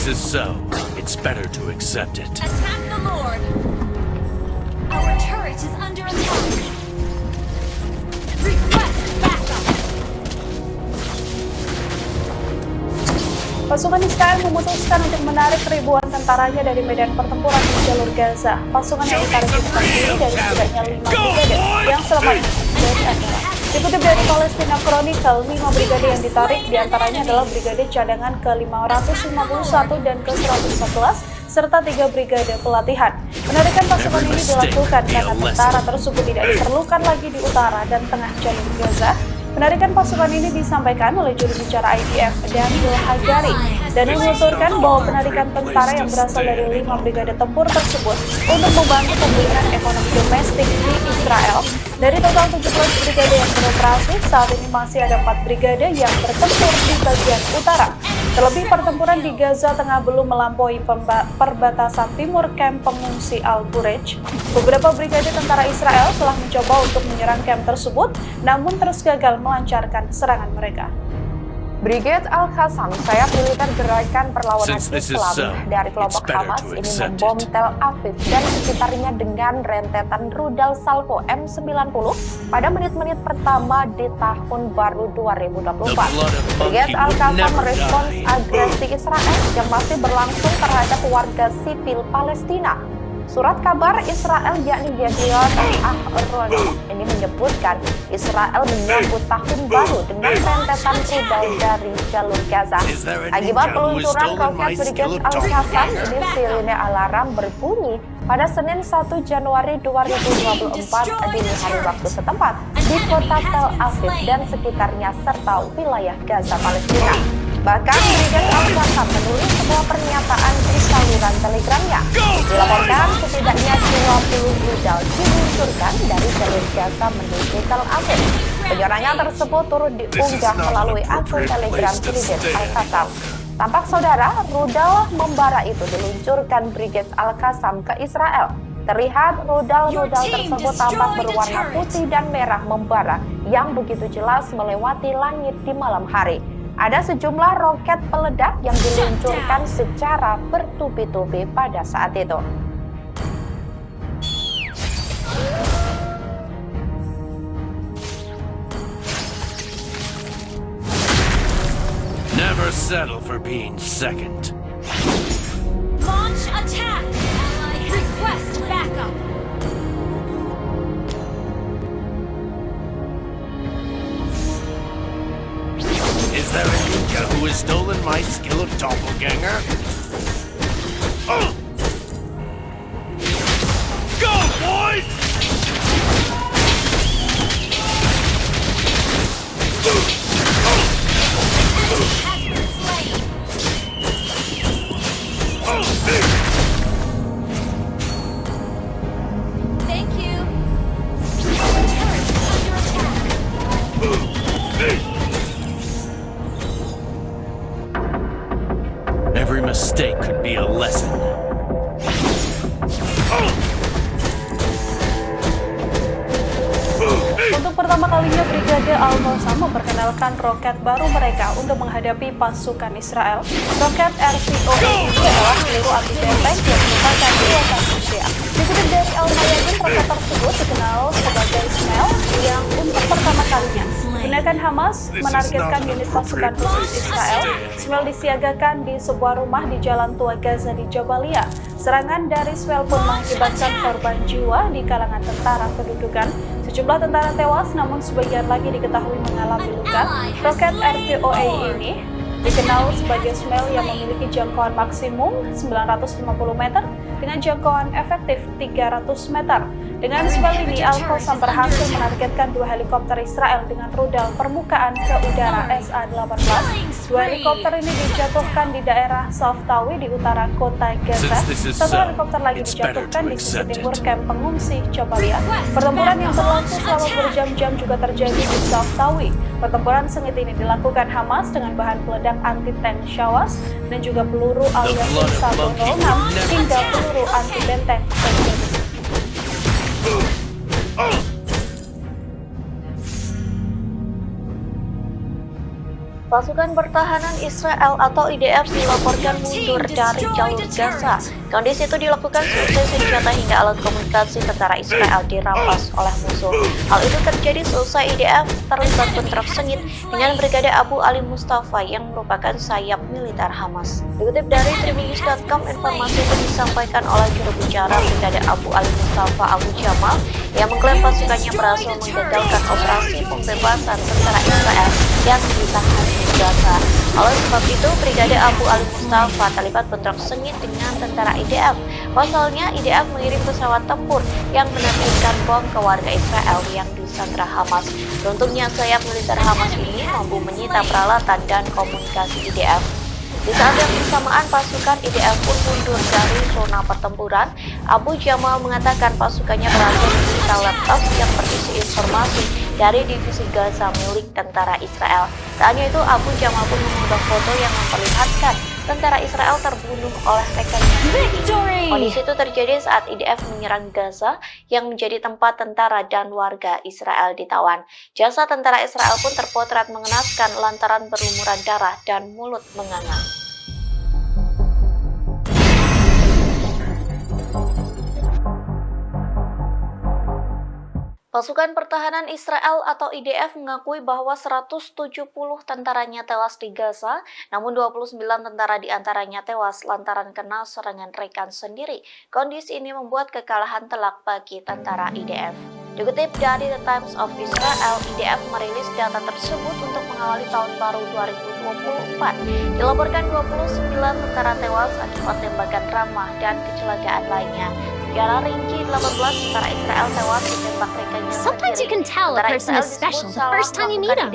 this is so, it's better to accept it. Attack the Lord! Our turret is under attack! Request backup! Pasukan Israel memutuskan untuk menarik ribuan tentaranya dari medan pertempuran di jalur Gaza. Pasukan yang ditarik terdiri dari setidaknya 5 brigade yang selamat dari Israel. Dikutip dari Palestina Chronicle, 5 brigade yang ditarik diantaranya adalah brigade cadangan ke-551 dan ke-114 serta 3 brigade pelatihan. Penarikan pasukan ini dilakukan karena tentara tersebut tidak diperlukan lagi di utara dan tengah jalur Gaza. Penarikan pasukan ini disampaikan oleh juru bicara IDF Daniel Hagari dan menuturkan bahwa penarikan tentara yang berasal dari 5 brigade tempur tersebut untuk membantu pemulihan ekonomi domestik di Israel. Dari total 17 brigade yang beroperasi, saat ini masih ada 4 brigade yang bertempur di bagian utara. Terlebih pertempuran di Gaza Tengah belum melampaui perbatasan timur kamp pengungsi Al-Burej. Beberapa brigade tentara Israel telah mencoba untuk menyerang kamp tersebut, namun terus gagal melancarkan serangan mereka. Brigade Al-Qassam, sayap militer gerakan perlawanan Islam dari kelompok Hamas ini membom Tel Aviv dan sekitarnya dengan rentetan rudal Salvo M90 pada menit-menit pertama di tahun baru 2024. Brigade Al-Qassam merespons agresi Israel yang masih berlangsung terhadap warga sipil Palestina. Surat kabar Israel yakni Yediot Ahronoth ini menyebutkan Israel menyambut tahun baru dengan rentetan rudal dari jalur Gaza. Akibat peluncuran roket Brigade Al-Qassam, ini sirine alarm berbunyi pada Senin 1 Januari 2024 dini hari waktu setempat di kota Tel Aviv dan sekitarnya serta wilayah Gaza, Palestina. Bahkan Brigade Al-Qassam menulis sebuah pernyataan di saluran Telegramnya. Dilaporkan setidaknya 20 rudal diluncurkan dari jalur Gaza menuju Tel Aviv. Penyerangan tersebut turut diunggah melalui akun Telegram Brigade Al-Qassam. Tampak saudara, rudal membara itu diluncurkan Brigade Al-Qassam ke Israel. Terlihat rudal-rudal tersebut tampak berwarna putih dan merah membara yang begitu jelas melewati langit di malam hari. Ada sejumlah roket peledak yang diluncurkan secara bertubi-tubi pada saat itu. Never settle for being second. Launch attack! Request backup! Is there a ninja who has stolen my skill of doppelganger? Go, boys! Has been slain! Thank you! Our turret is under attack! Every mistake could be a lesson. Untuk pertama kalinya Brigade Al-Qassam memperkenalkan roket baru mereka untuk menghadapi pasukan Israel. Roket RCOE ini adalah peluru anti-benteng yang merupakan buatan Rusia. Dikutip dari Al-Mayadin, roket tersebut dikenal sebagai Shmel yang untuk pertama kalinya gunakan Hamas menargetkan unit pasukan khusus Israel. Shmel disiagakan di sebuah rumah di Jalan Tua Gaza di Jabalia. Serangan dari Shmel pun mengakibatkan korban jiwa di kalangan tentara kedudukan. Sejumlah tentara tewas, namun sebagian lagi diketahui mengalami luka. Roket RCOE ini dikenal sebagai Shmel yang memiliki jangkauan maksimum 950 meter dengan jangkauan efektif 300 meter. Dengan Shmel ini, Al-Qassam berhasil menargetkan 2 helikopter Israel dengan rudal permukaan ke udara SA-18. 2 helikopter ini dijatuhkan di daerah Saftawi di utara kota Gaza. 1 helikopter lagi dijatuhkan di sisi timur kamp pengungsi Jabalia. Pertempuran yang berlangsung selama berjam-jam juga terjadi di Saftawi. Pertempuran sengit ini dilakukan Hamas dengan bahan peledak anti-tank Shawas dan juga peluru Al-Yasin 106 hingga peluru anti-benteng. Pasukan Pertahanan Israel atau IDF dilaporkan mundur dari jalur Gaza. Kondisi itu dilakukan seusai senjata hingga alat komunikasi tentara Israel dirampas oleh musuh. Hal itu terjadi seusai IDF terlibat bentrok sengit dengan Brigade Abu Ali Mustafa yang merupakan sayap militer Hamas. Dikutip dari Tribunnews.com, informasi itu disampaikan oleh juru bicara Brigade Abu Ali Mustafa Abu Jamal yang mengklaim pasukannya berhasil menggagalkan operasi pembebasan tentara Israel yang ditahan di Gaza. Oleh sebab itu, Brigade Abu Ali Mustafa terlibat bentrok sengit dengan tentara IDF. Pasalnya, IDF mengirim pesawat tempur yang menerjunkan bom ke warga Israel yang disandra Hamas. Beruntungnya, sayap militer Hamas ini mampu menyita peralatan dan komunikasi IDF. Di saat yang bersamaan, pasukan IDF pun mundur dari zona pertempuran. Abu Jamal mengatakan pasukannya berhasil menyita laptop yang berisi informasi dari divisi Gaza milik tentara Israel. Tak hanya itu, Abu Jamal pun mengunggah foto yang memperlihatkan tentara Israel terbunuh oleh rekannya. Kondisi itu terjadi saat IDF menyerang Gaza yang menjadi tempat tentara dan warga Israel ditawan. Jasad tentara Israel pun terpotret mengenaskan lantaran berlumuran darah dan mulut menganga. Pasukan Pertahanan Israel atau IDF mengakui bahwa 170 tentaranya tewas di Gaza, namun 29 tentara diantaranya tewas lantaran kena serangan rekan sendiri. Kondisi ini membuat kekalahan telak bagi tentara IDF. Dikutip dari The Times of Israel, IDF merilis data tersebut untuk mengawali tahun baru 2024. Dilaporkan 29 tentara tewas akibat tembakan ramah dan kecelakaan lainnya. Secara rinci, 18 tentara Israel tewas ditembak rekannya sendiri. Sometimes you can tell a person is special the first time you meet them.